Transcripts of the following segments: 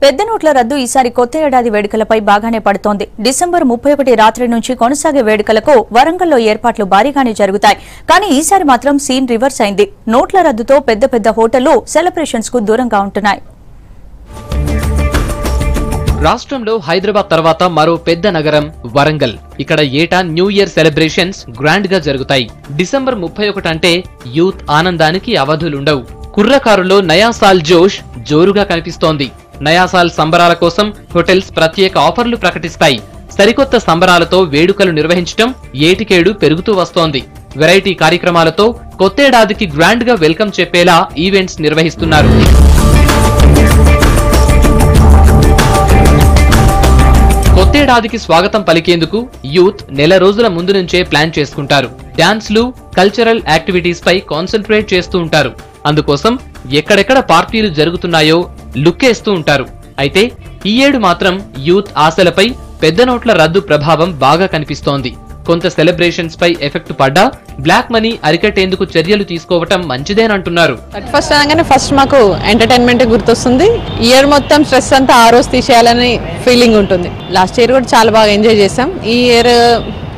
పెద్ద నోట్ల రద్దు ఈసారి కొత్త ఏడాది వేడుకలపై బాగానే పడుతోంది. డిసెంబర్ 31 రాత్రి నుంచి కొనసాగే వేడుకలకు వరంగల్లో ఏర్పాట్లు భారీగానే జరుగుతాయి. కానీ ఈసారి మాత్రం సీన్ రివర్స్ అయింది. నోట్ల రద్దుతో పెద్ద పెద్ద హోటళ్లు సెలబ్రేషన్స్ కు దూరంగా ఉంటున్నాయి. రాష్ట్రంలో హైదరాబాద్ తర్వాత మరో పెద్ద నగరం వరంగల్. ఇక్కడ ఏటా న్యూ ఇయర్ సెలబ్రేషన్స్ గ్రాండ్ గా జరుగుతాయి. డిసెంబర్ 31 అంటే యూత్ ఆనందానికి అవధులుండవు. కుర్రకారులో నయా సాల్ జోష్ జోరుగా కనిపిస్తోంది. నయా సాల్ సంబరాల కోసం హోటల్స్ ప్రత్యేక ఆఫర్లు ప్రకటిస్తాయి. సరికొత్త సంబరాలతో వేడుకలు నిర్వహించడం ఏటికేడు పెరుగుతూ వస్తోంది. వెరైటీ కార్యక్రమాలతో కొత్తేడాదికి గ్రాండ్ గా వెల్కమ్ చెప్పేలా ఈవెంట్స్ నిర్వహిస్తున్నారు. కొత్తేడాదికి స్వాగతం పలికేందుకు యూత్ నెల రోజుల ముందు నుంచే ప్లాన్ చేసుకుంటారు. డాన్స్లు, కల్చరల్ యాక్టివిటీస్ పై కాన్సంట్రేట్ చేస్తూ ఉంటారు. అందుకోసం ఎక్కడెక్కడ పార్టీలు జరుగుతున్నాయో లుక్కేస్తూ ఉంటారు. అయితే ఈ ఏడు మాత్రం యూత్ ఆశలపై పెద్ద నోట్ల రద్దు ప్రభావం బాగా కనిపిస్తోంది. కొంత సెలబ్రేషన్స్ పై ఎఫెక్ట్ పడ్డా బ్లాక్ మనీ అరికట్టేందుకు చర్యలు తీసుకోవటం మంచిదేనంటున్నారు. ఫస్ట్ మాకు ఎంటర్టైన్మెంట్ గుర్తొస్తుంది. ఇయర్ మొత్తం స్ట్రెస్ అంతా ఆ రోజు తీసేయాలని ఫీలింగ్ ఉంటుంది. లాస్ట్ ఇయర్ కూడా చాలా బాగా ఎంజాయ్ చేసాం. ఈ ఇయర్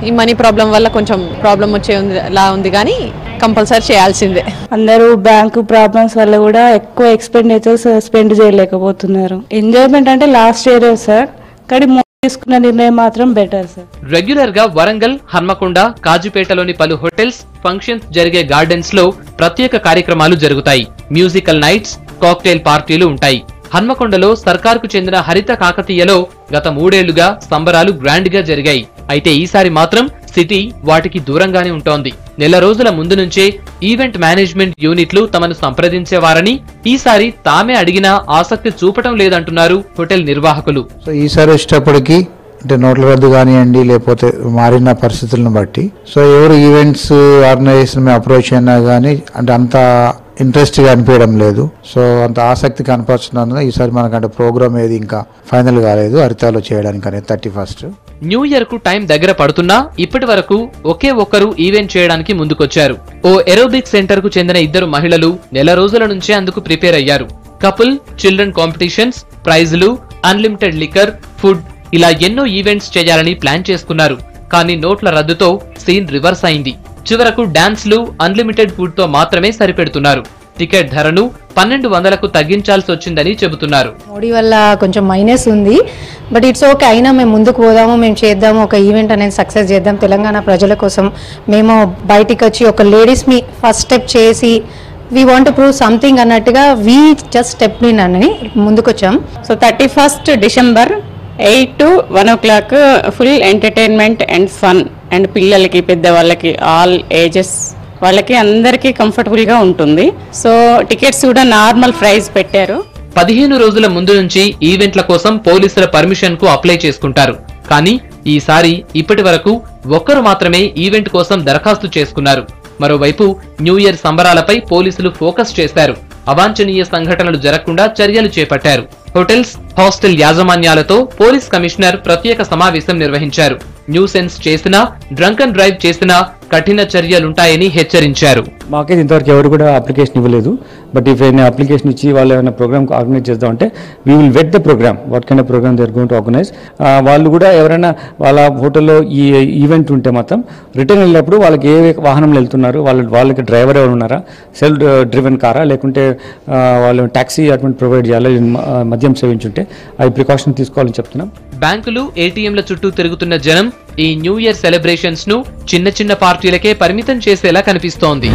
ఈ మనీ ప్రాబ్లం వల్ల కొంచెం ప్రాబ్లం వచ్చేలా ఉంది, కానీ కంపల్సరీ చేయాల్సిందే. అందరూ బ్యాంకు ప్రాబ్లమ్స్ వల్ల కూడా ఎక్కువ ఎక్స్పెండిచర్స్ స్పెండ్ చేయలేకపోతున్నారు. ఎంజాయ్మెంట్ అంటే లాస్ట్ ఇయర్ సార్, కానీ తీసుకున్న నిర్ణయం మాత్రం బెటర్ సార్. రెగ్యులర్ గా వరంగల్, హన్మకొండ, కాజుపేటలోని పలు హోటల్స్, ఫంక్షన్స్ జరిగే గార్డెన్స్ లో ప్రత్యేక కార్యక్రమాలు జరుగుతాయి. మ్యూజికల్ నైట్స్, కాక్టైల్ పార్టీలు ఉంటాయి. హన్మకొండలో సర్కార్కు చెందిన హరిత కాకతీయలో గత 3 ఏళ్లుగా సంబరాలు గ్రాండ్ గా జరిగాయి. అయితే ఈసారి మాత్రం సిటీ వాటికి దూరంగానే ఉంటోంది. నెల రోజుల ముందు నుంచే ఈవెంట్ మేనేజ్మెంట్ యూనిట్లు తమను సంప్రదించేవారని, ఈసారి తామే అడిగినా ఆసక్తి చూపటం లేదంటున్నారు హోటల్ నిర్వాహకులు. ఈసారి వచ్చేటప్పటికి అంటే నోట్ల రద్దు కానివ్వండి, లేకపోతే మారిన పరిస్థితులను బట్టి ఎవరు ఈవెంట్స్ ఆర్గనైజేషన్ అప్రోచ్ అయినా కానీ అంటే అంత ఇంట్రెస్ట్ గా అనిపించడం లేదు. అంత ఆసక్తి కనపరుస్తున్నందున ఈసారి మనకంటే ప్రోగ్రామ్ ఏది ఇంకా ఫైనల్ కాలేదు హరితాలో చేయడానికి అనేది 31st. న్యూ ఇయర్ కు టైం దగ్గర పడుతున్నా ఇప్పటి వరకు ఒకే ఒక్కరు ఈవెంట్ చేయడానికి ముందుకొచ్చారు. ఓ ఏరోబిక్ సెంటర్ కు చెందిన 2 మహిళలు నెల రోజుల నుంచే అందుకు ప్రిపేర్ అయ్యారు. కపుల్, చిల్డ్రన్ కాంపిటీషన్స్, ప్రైజులు, అన్లిమిటెడ్ లిక్కర్, ఫుడ్ ఇలా ఎన్నో ఈవెంట్స్ చేయాలని ప్లాన్ చేసుకున్నారు. కానీ నోట్ల రద్దుతో సీన్ రివర్స్ అయింది. చివరకు డాన్స్లు, అన్లిమిటెడ్ ఫుడ్ తో మాత్రమే సరిపెడుతున్నారు. టికెట్ ధరను 1200కు తగ్గించాల్సి వచ్చిందని చెబుతున్నారు. మోడీ వల్ల కొంచెం మైనస్ ఉంది, బట్ ఇట్స్ ఓకే. అయినా మేము ముందుకు పోదాము, మేము చేద్దాము, ఒక ఈవెంట్ అనేది సక్సెస్ చేద్దాం. తెలంగాణ ప్రజల కోసం మేము బయటికి వచ్చి ఒక లేడీస్ మీ ఫస్ట్ స్టెప్ చేసి we want to prove something అన్నట్టుగా వీ జస్ట్ స్టెప్ ఇన్ అని ముందుకొచ్చాం. 31st December 8 to 1 o'clock full entertainment and fun, and పిల్లలకి, పెద్దవాళ్ళకి, ఆల్ ఏజెస్ వాళ్ళకి అందరికీ కంఫర్టబుల్ గా ఉంటుంది. టికెట్స్ కూడా నార్మల్ ప్రైస్ పెట్టారు. 15 రోజుల ముందు నుంచి ఈవెంట్ల కోసం పోలీసుల పర్మిషన్ కు అప్లై చేసుకుంటారు. కానీ ఈసారి ఇప్పటి వరకు ఒక్కరు మాత్రమే ఈవెంట్ కోసం దరఖాస్తు చేసుకున్నారు. మరోవైపు న్యూ ఇయర్ సంబరాలపై పోలీసులు ఫోకస్ చేశారు. అవాంఛనీయ సంఘటనలు జరగకుండా చర్యలు చేపట్టారు. హోటల్స్, హాస్టల్ యాజమాన్యాలతో పోలీస్ కమిషనర్ ప్రత్యేక సమావేశం నిర్వహించారు. న్యూసెన్స్ చేసినా, డ్రంక్ అండ్ డ్రైవ్ చేసినా కఠిన చర్యలుంటాయని హెచ్చరించారు. మాకైతే ఇంతవరకు ఎవరు కూడా అప్లికేషన్ ఇవ్వలేదు. బట్ ఇఫ్ ఏమైనా అప్లికేషన్ ఇచ్చి వాళ్ళు ఏమైనా ప్రోగ్రామ్ ఆర్గనైజ్ చేద్దామంటే we will vet the programme, what kind of programme they are going to organise. వాళ్ళు కూడా ఎవరైనా వాళ్ళ హోటల్లో ఈ ఈవెంట్ ఉంటే మాత్రం రిటర్న్ వెళ్ళినప్పుడు వాళ్ళకి ఏ వాహనంలో వెళ్తున్నారు, వాళ్ళకి డ్రైవర్ ఎవరు ఉన్నారా, సెల్ఫ్ డ్రివెన్ కారా, లేకుంటే వాళ్ళు ట్యాక్సీ అటువంటి ప్రొవైడ్ చేయాలి, మద్యం సేవించుంటే అవి ప్రికాషన్ తీసుకోవాలని చెప్తున్నాం. బ్యాంకులు, ఏటీఎంల చుట్టూ తిరుగుతున్న జనం ఈ న్యూ ఇయర్ సెలబ్రేషన్స్ ను చిన్న చిన్న పార్టీలకే పరిమితం చేసేలా కనిపిస్తోంది.